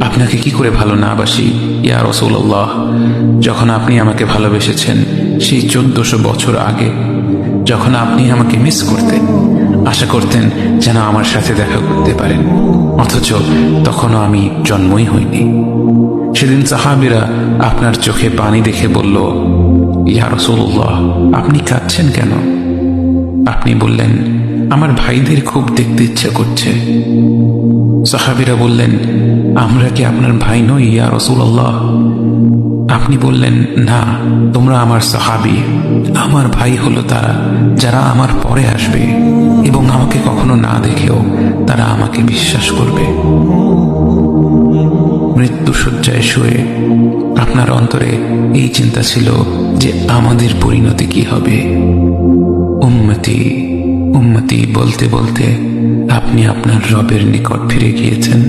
আপনাকে কি করে ভালো না বাসি ইয়া রাসূলুল্লাহ। যখন আপনি আমাকে ভালোবেসেছেন সেই 1400 বছর আগে, যখন আপনি আমাকে মিস করতেন, আশা করতেন যেন আমার সাথে দেখা করতে পারেন, অথচ তখনও আমি জন্মই হইনি। সেদিন সাহাবীরা আপনার চোখে পানি দেখে বলল, ইয়া রাসূলুল্লাহ, আপনি কাঁদছেন কেন? আপনি বললেন, আমার ভাইদের খুব দেখতে ইচ্ছা করছে। সাহাবীরা বললেন, আমরা কি আপনার ভাই নই ইয়া রাসূলুল্লাহ? আপনি বললেন, না, তোমরা আমার সাহাবী। আমার ভাই হলো তারা যারা আমার পরে আসবে এবং আমাকে কখনো না দেখেও তারা আমাকে বিশ্বাস করবে। মৃত্যু শয্যায় শুয়ে আপনার অন্তরে এই চিন্তা ছিল যে আমাদের পরিণতি কি হবে। উম্মতি উম্মতি বলতে বলতে আপনি আপনার রবের নিকট ফিরে গিয়েছেন।